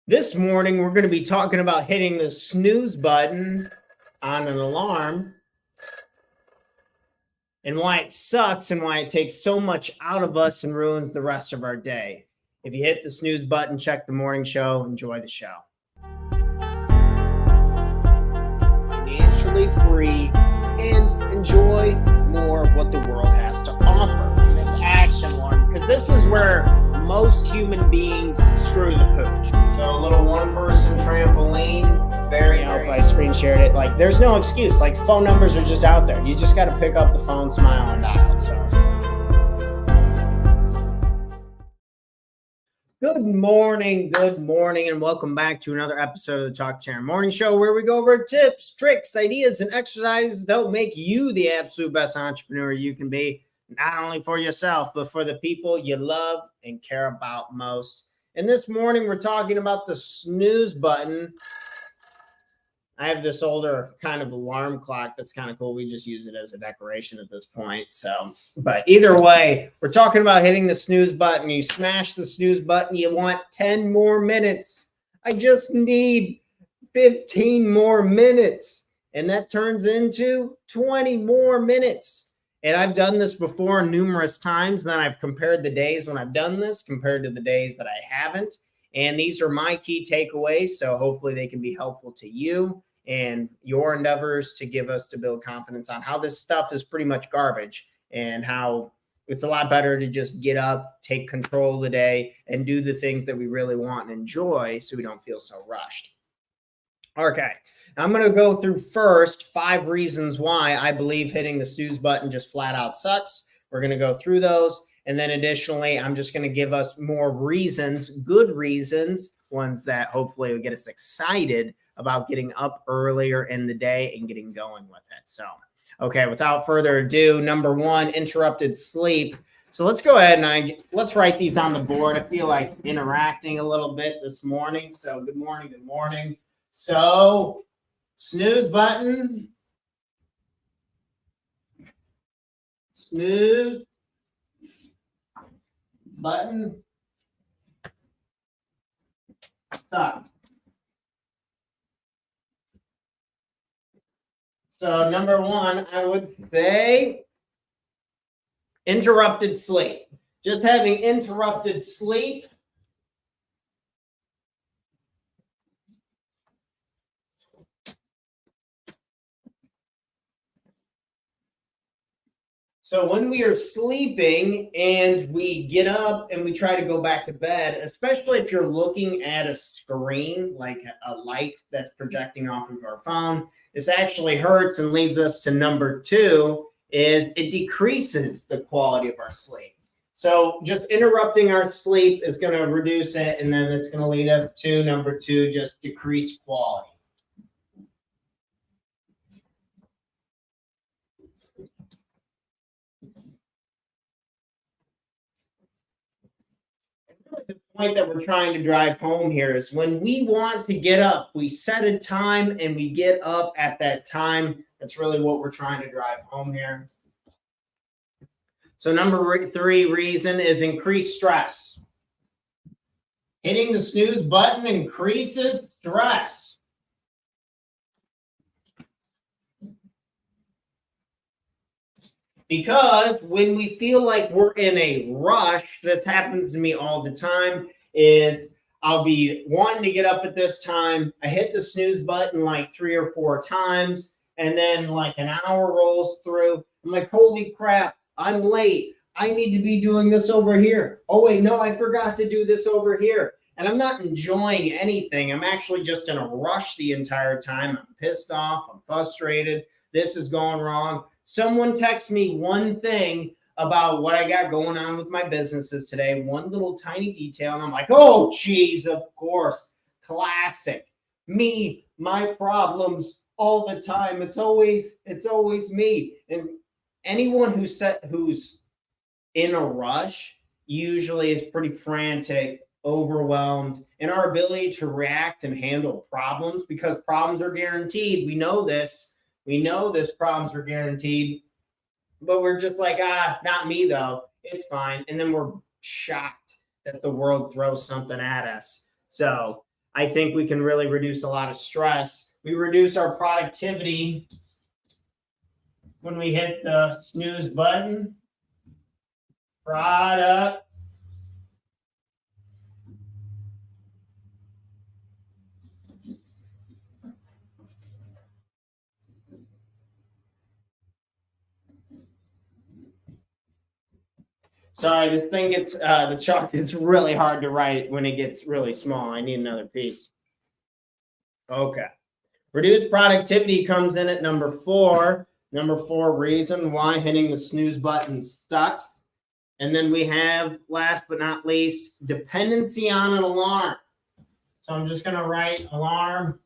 This morning, we're going to be talking about hitting the snooze button on an alarm and why it sucks and why it takes so much out of us and ruins the rest of our day. If you hit the snooze button, check the morning show. Enjoy the show. Financially free and enjoy more of what the world has to offer in this action one, because this is where most human beings screw the pooch. So a little one-person trampoline, very I screen shared it. Like, there's no excuse. Like, phone numbers are just out there. You just got to pick up the phone, smile, and dial. So. Good morning, and welcome back to another episode of the Talk Chair Morning Show, where we go over tips, tricks, ideas, and exercises that will make you the absolute best entrepreneur you can be, not only for yourself, but for the people you love and care about most. And this morning, we're talking about the snooze button. I have this older kind of alarm clock that's kind of cool. We just use it as a decoration at this point. So, but either way, we're talking about hitting the snooze button. You smash the snooze button, you want 10 more minutes. I just need 15 more minutes. And that turns into 20 more minutes. And I've done this before numerous times. Then I've compared the days when I've done this compared to the days that I haven't. And these are my key takeaways. So hopefully they can be helpful to you and your endeavors to build confidence on how this stuff is pretty much garbage and how it's a lot better to just get up, take control of the day, and do the things that we really want and enjoy so we don't feel so rushed. Okay, I'm going to go through first 5 reasons why I believe hitting the snooze button just flat out sucks. We're going to go through those. And then additionally, I'm just going to give us more reasons, good reasons, ones that hopefully will get us excited about getting up earlier in the day and getting going with it. So, okay, without further ado, number 1, interrupted sleep. So let's go ahead and let's write these on the board. I feel like interacting a little bit this morning. So good morning, good morning. So snooze button, snooze button sucked. So number 1, I would say interrupted sleep. Just having interrupted sleep So when we are sleeping and we get up and we try to go back to bed, especially if you're looking at a screen, like a light that's projecting off of our phone, this actually hurts and leads us to number 2, is it decreases the quality of our sleep. So just interrupting our sleep is going to reduce it, and then it's going to lead us to number 2, just decreased quality. The point that we're trying to drive home here is when we want to get up, we set a time and we get up at that time. That's really what we're trying to drive home here. So number 3 reason is increased stress. Hitting the snooze button increases stress. Because when we feel like we're in a rush, this happens to me all the time, is I'll be wanting to get up at this time. I hit the snooze button like 3 or 4 times, and then like an hour rolls through. I'm like, holy crap, I'm late. I need to be doing this over here. Oh, wait, no, I forgot to do this over here. And I'm not enjoying anything. I'm actually just in a rush the entire time. I'm pissed off. I'm frustrated. This is going wrong. Someone texts me one thing about what I got going on with my businesses today, one little tiny detail, and I'm like, oh, geez, of course, classic. Me, my problems all the time. It's always me. And anyone who's in a rush usually is pretty frantic, overwhelmed, and our ability to react and handle problems, because problems are guaranteed. We know this. We know this problems are guaranteed, but we're just like, not me though. It's fine. And then we're shocked that the world throws something at us. So I think we can really reduce a lot of stress. We reduce our productivity when we hit the snooze button. Product. Sorry, this thing gets, the chalk is really hard to write when it gets really small. I need another piece. Okay. Reduced productivity comes in at number 4. Number 4 reason why hitting the snooze button sucks. And then we have, last but not least, dependency on an alarm. So I'm just going to write alarm.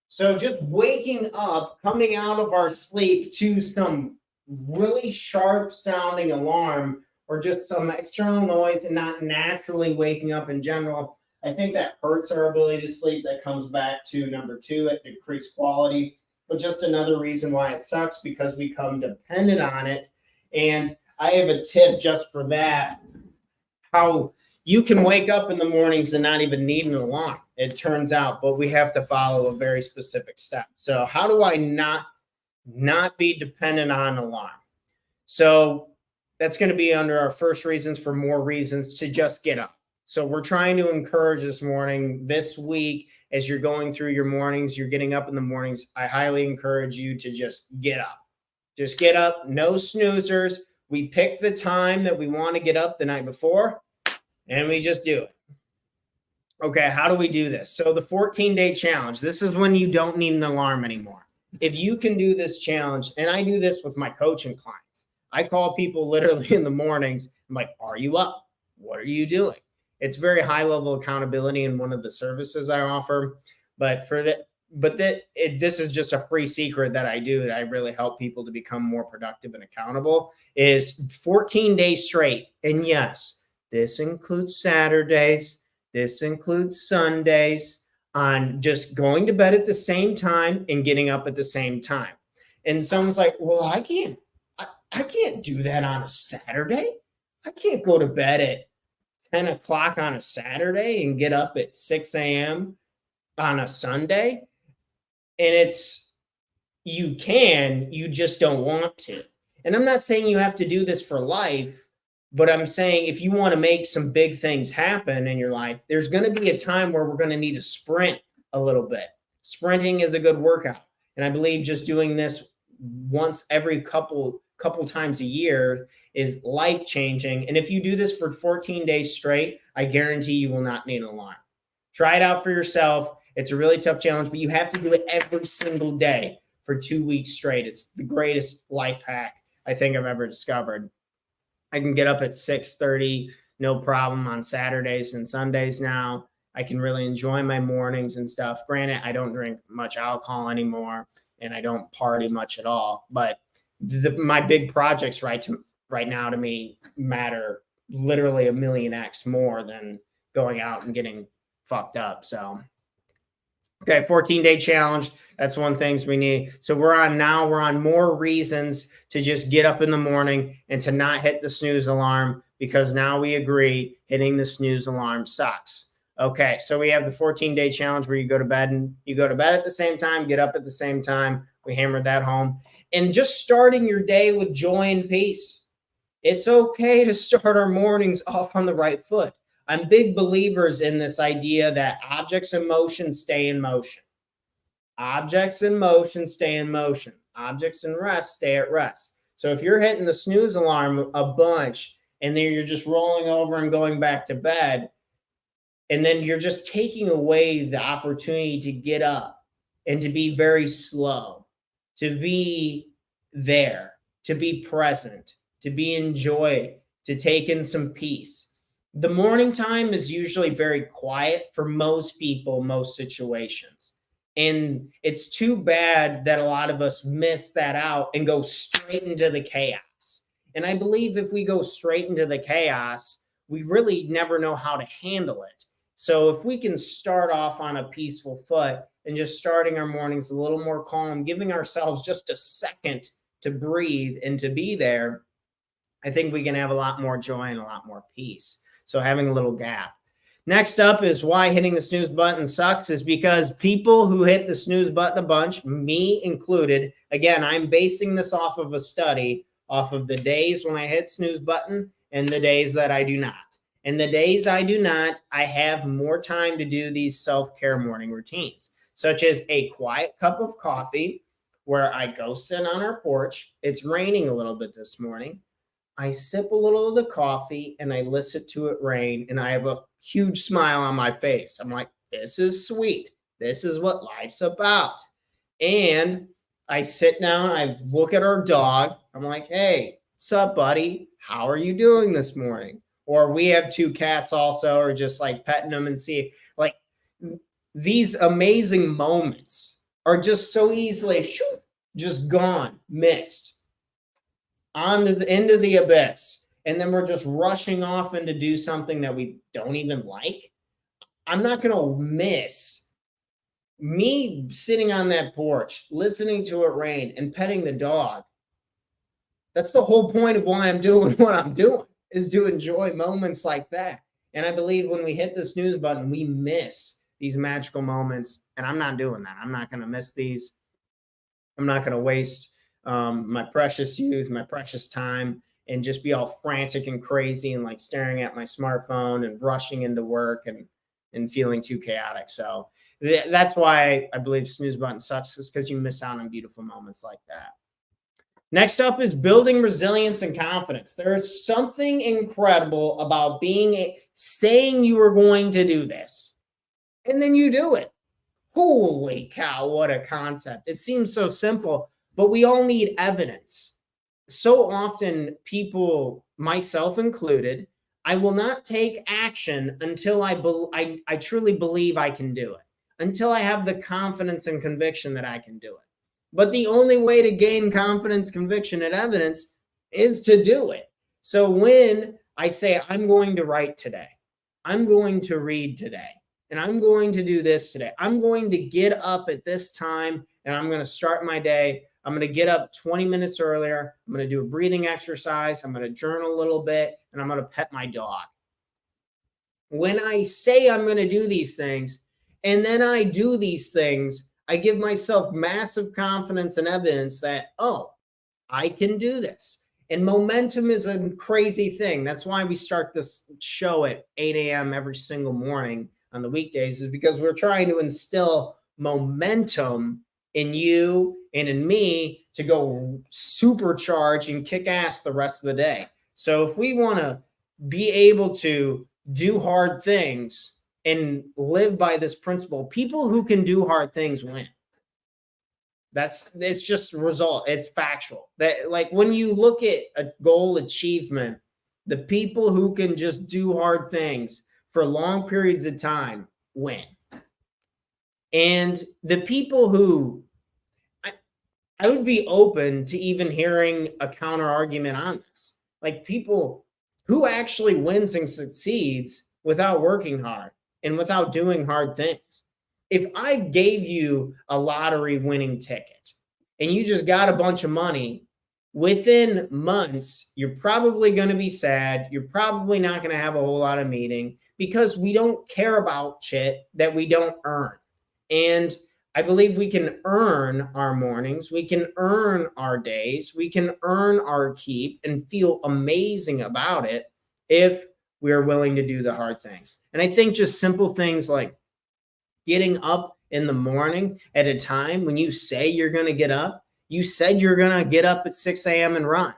So just waking up, coming out of our sleep to some really sharp sounding alarm or just some external noise and not naturally waking up in general, I think that hurts our ability to sleep. That comes back to number 2 at decreased quality. But just another reason why it sucks, because we become dependent on it. And I have a tip just for that, how you can wake up in the mornings and not even need an alarm, it turns out, but we have to follow a very specific step. So how do I not be dependent on an alarm? So that's going to be under our first reasons for more reasons to just get up. So we're trying to encourage this morning, this week, as you're going through your mornings, you're getting up in the mornings, I highly encourage you to just get up. Just get up, no snoozers. We pick the time that we want to get up the night before, and we just do it. Okay, how do we do this? So the 14-day challenge, this is when you don't need an alarm anymore. If you can do this challenge, and I do this with my coaching clients, I call people literally in the mornings. I'm like, are you up? What are you doing? It's very high level accountability in one of the services I offer. But this is just a free secret that I do, that I really help people to become more productive and accountable, is 14 days straight. And yes, this includes Saturdays. This includes Sundays, on just going to bed at the same time and getting up at the same time. And someone's like, well, I can't do that on a Saturday. I can't go to bed at 10 o'clock on a Saturday and get up at 6 a.m. on a Sunday. And you just don't want to. And I'm not saying you have to do this for life, but I'm saying if you want to make some big things happen in your life, there's going to be a time where we're going to need to sprint a little bit. Sprinting is a good workout. And I believe just doing this once every couple times a year is life-changing. And if you do this for 14 days straight, I guarantee you will not need an alarm. Try it out for yourself. It's a really tough challenge, but you have to do it every single day for 2 weeks straight. It's the greatest life hack I think I've ever discovered. I can get up at 6:30, no problem, on Saturdays and Sundays now. I can really enjoy my mornings and stuff. Granted, I don't drink much alcohol anymore, and I don't party much at all. But my big projects right now to me matter literally a million X more than going out and getting fucked up. So, okay, 14-day challenge. That's one things we need. So we're on more reasons to just get up in the morning and to not hit the snooze alarm, because now we agree hitting the snooze alarm sucks. Okay, so we have the 14-day challenge where you go to bed at the same time, get up at the same time. We hammered that home. And just starting your day with joy and peace. It's okay to start our mornings off on the right foot. I'm big believers in this idea that objects in motion stay in motion. Objects in motion stay in motion. Objects in rest stay at rest. So if you're hitting the snooze alarm a bunch and then you're just rolling over and going back to bed, and then you're just taking away the opportunity to get up and to be very slow, to be there, to be present, to be in joy, to take in some peace. The morning time is usually very quiet for most people, most situations. And it's too bad that a lot of us miss that out and go straight into the chaos. And I believe if we go straight into the chaos, we really never know how to handle it. So if we can start off on a peaceful foot and just starting our mornings a little more calm, giving ourselves just a second to breathe and to be there, I think we can have a lot more joy and a lot more peace. So having a little gap. Next up is why hitting the snooze button sucks is because people who hit the snooze button a bunch, me included, again, I'm basing this off of a study, off of the days when I hit snooze button and the days that I do not. And the days I do not, I have more time to do these self-care morning routines, such as a quiet cup of coffee where I go sit on our porch. It's raining a little bit this morning. I sip a little of the coffee and I listen to it rain, and I have a huge smile on my face. I'm like, this is sweet. This is what life's about. And I sit down, I look at our dog. I'm like, hey, what's up, buddy? How are you doing this morning? Or we have 2 cats also, or just like petting them and see, like, these amazing moments are just so easily just gone, missed, onto the end of the abyss. And then we're just rushing off and to do something that we don't even like. I'm not going to miss me sitting on that porch, listening to it rain and petting the dog. That's the whole point of why I'm doing what I'm doing, is to enjoy moments like that. And I believe when we hit the snooze button, we miss these magical moments. And I'm not doing that. I'm not going to miss these. I'm not going to waste my precious youth, my precious time, and just be all frantic and crazy and like staring at my smartphone and rushing into work and feeling too chaotic. So that's why I believe snooze button sucks, is because you miss out on beautiful moments like that. Next up is building resilience and confidence. There is something incredible about saying you are going to do this, and then you do it. Holy cow, what a concept. It seems so simple, but we all need evidence. So often people, myself included, I will not take action until I truly believe I can do it, until I have the confidence and conviction that I can do it. But the only way to gain confidence, conviction, and evidence is to do it. So when I say I'm going to write today, I'm going to read today, and I'm going to do this today, I'm going to get up at this time and I'm going to start my day. I'm going to get up 20 minutes earlier. I'm going to do a breathing exercise. I'm going to journal a little bit, and I'm going to pet my dog. When I say I'm going to do these things, and then I do these things, I give myself massive confidence and evidence that, oh, I can do this. And momentum is a crazy thing. That's why we start this show at 8 a.m. every single morning on the weekdays, is because we're trying to instill momentum in you and in me to go supercharge and kick ass the rest of the day. So if we want to be able to do hard things and live by this principle, people who can do hard things win. It's just result. It's factual. That, like, when you look at a goal achievement, the people who can just do hard things for long periods of time win. And the people who, I would be open to even hearing a counter argument on this. Like, people who actually wins and succeeds without working hard and without doing hard things. If I gave you a lottery winning ticket and you just got a bunch of money, within months, you're probably going to be sad. You're probably not going to have a whole lot of meaning, because we don't care about shit that we don't earn. And I believe we can earn our mornings. We can earn our days. We can earn our keep and feel amazing about it if we are willing to do the hard things. And I think just simple things like getting up in the morning at a time when you say you're going to get up. You said you're going to get up at 6 a.m. and run.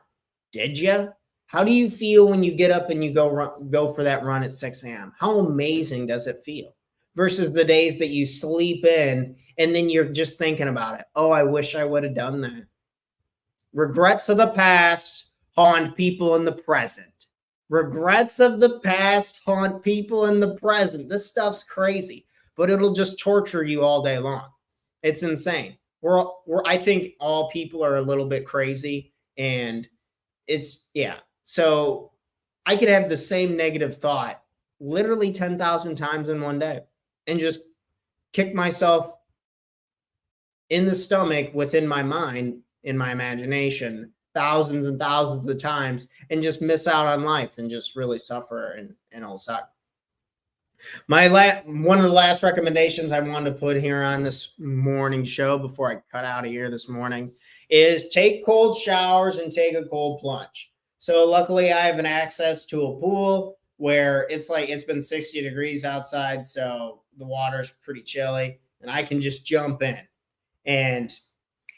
Did you? How do you feel when you get up and you go for that run at 6 a.m.? How amazing does it feel? Versus the days that you sleep in and then you're just thinking about it. Oh, I wish I would have done that. Regrets of the past haunt people in the present. Regrets of the past haunt people in the present. This stuff's crazy, but it'll just torture you all day long. It's insane. I think all people are a little bit crazy, and yeah. So I could have the same negative thought literally 10,000 times in one day and just kick myself in the stomach within my mind, in my imagination, thousands and thousands of times, and just miss out on life and just really suffer and it'll suck. One of the last recommendations I wanted to put here on this morning show before I cut out of here this morning is take cold showers and take a cold plunge. So luckily I have an access to a pool where it's been 60 degrees outside, so the water's pretty chilly and I can just jump in. And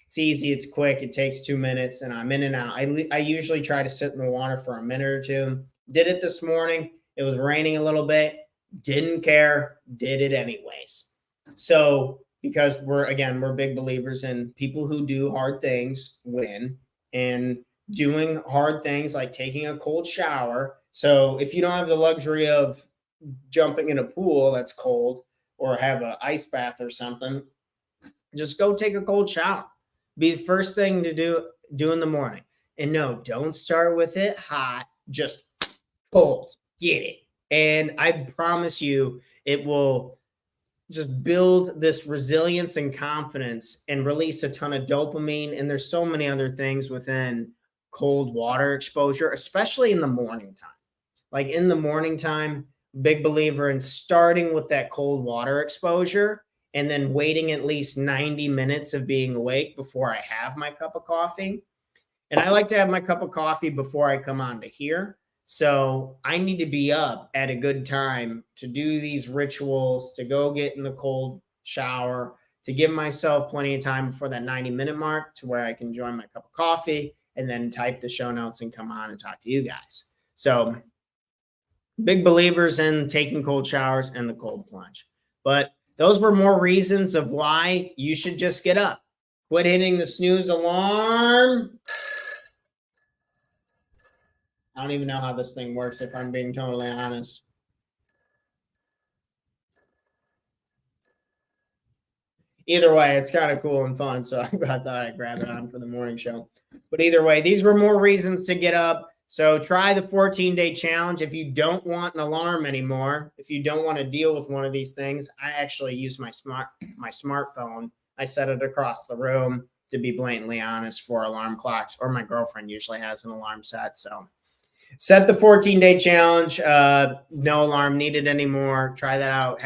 it's easy, it's quick, it takes 2 minutes and I'm in and out. I usually try to sit in the water for a minute or two. Did it this morning. It was raining a little bit. Didn't care, did it anyways. So because we're big believers in people who do hard things win, and doing hard things like taking a cold shower. So if you don't have the luxury of jumping in a pool that's cold or have an ice bath or something, just go take a cold shower. Be the first thing to do in the morning. And no, don't start with it hot, just cold. Get it. And I promise you, it will just build this resilience and confidence and release a ton of dopamine. And there's so many other things within cold water exposure, especially in the morning time. Like in the morning time, big believer in starting with that cold water exposure and then waiting at least 90 minutes of being awake before I have my cup of coffee. And I like to have my cup of coffee before I come on to here. So I need to be up at a good time to do these rituals, to go get in the cold shower, to give myself plenty of time before that 90-minute mark to where I can join my cup of coffee and then type the show notes and come on and talk to you guys. So big believers in taking cold showers and the cold plunge. But those were more reasons of why you should just get up. Quit hitting the snooze alarm. I don't even know how this thing works, if I'm being totally honest. Either way, it's kind of cool and fun, so I thought I'd grab it on for the morning show. But either way, these were more reasons to get up. So try the 14-day challenge. If you don't want an alarm anymore, if you don't want to deal with one of these things, I actually use my smartphone. I set it across the room, to be blatantly honest, for alarm clocks, or my girlfriend usually has an alarm set. So set the 14-day challenge. No alarm needed anymore. Try that out.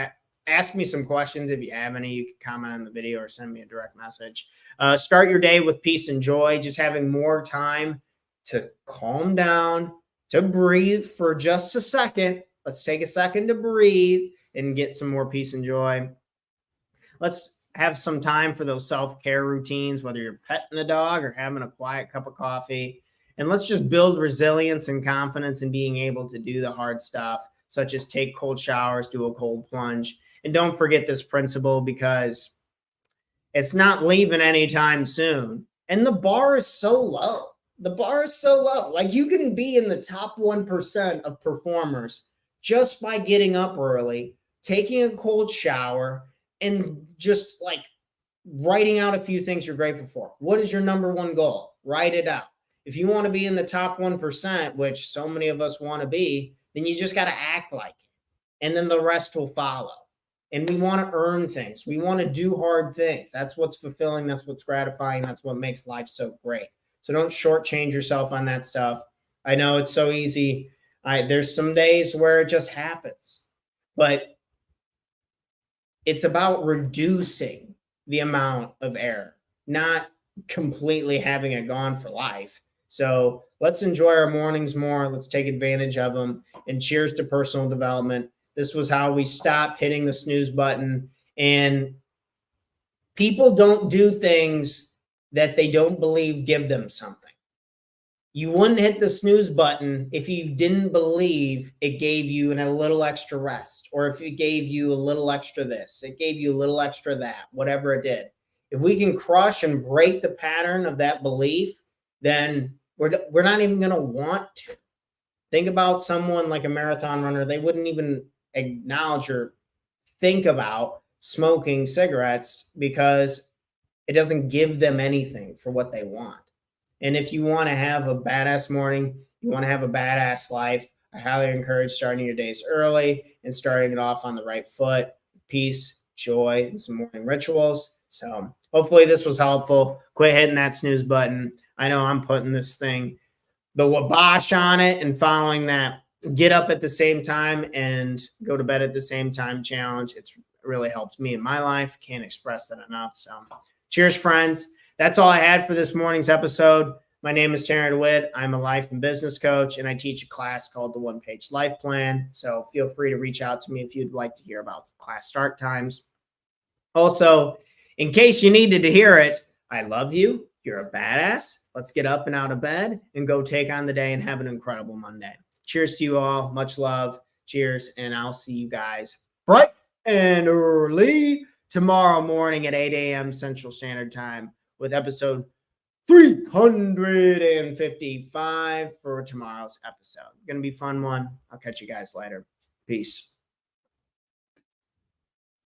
Ask me some questions if you have any. You can comment on the video or send me a direct message. Start your day with peace and joy, just having more time to calm down, to breathe for just a second. Let's take a second to breathe and get some more peace and joy. Let's have some time for those self-care routines, whether you're petting the dog or having a quiet cup of coffee. And let's just build resilience and confidence in being able to do the hard stuff, such as take cold showers, do a cold plunge. And don't forget this principle, because it's not leaving anytime soon. And the bar is so low. The bar is so low. Like, you can be in the top 1% of performers just by getting up early, taking a cold shower, and just like writing out a few things you're grateful for. What is your number one goal? Write it out. If you want to be in the top 1%, which so many of us want to be, then you just got to act like it. And then the rest will follow. And we want to earn things. We want to do hard things. That's what's fulfilling. That's what's gratifying. That's what makes life so great. So don't shortchange yourself on that stuff. I know it's so easy. There's some days where it just happens. But it's about reducing the amount of error, not completely having it gone for life. So let's enjoy our mornings more. Let's take advantage of them. And cheers to personal development. This was how we stop hitting the snooze button. And people don't do things that they don't believe give them something. You wouldn't hit the snooze button if you didn't believe it gave you a little extra rest, or if it gave you a little extra this, it gave you a little extra that, whatever it did. If we can crush and break the pattern of that belief, then we're not even going to want to. Think about someone like a marathon runner. They wouldn't even acknowledge or think about smoking cigarettes because it doesn't give them anything for what they want. And if you want to have a badass morning, you want to have a badass life, I highly encourage starting your days early and starting it off on the right foot, with peace, joy, and some morning rituals. So hopefully this was helpful. Quit hitting that snooze button. I know I'm putting this thing, the wabash on it, and following that get up at the same time and go to bed at the same time challenge. It's really helped me in my life. Can't express that enough. So cheers, friends. That's all I had for this morning's episode. My name is Terry DeWitt. I'm a life and business coach, and I teach a class called the One Page Life Plan. So feel free to reach out to me if you'd like to hear about class start times. Also, in case you needed to hear it, I love you. You're a badass. Let's get up and out of bed and go take on the day and have an incredible Monday. Cheers to you all. Much love. Cheers. And I'll see you guys bright and early tomorrow morning at 8 a.m. Central Standard Time with episode 355 for tomorrow's episode. Going to be a fun one. I'll catch you guys later. Peace.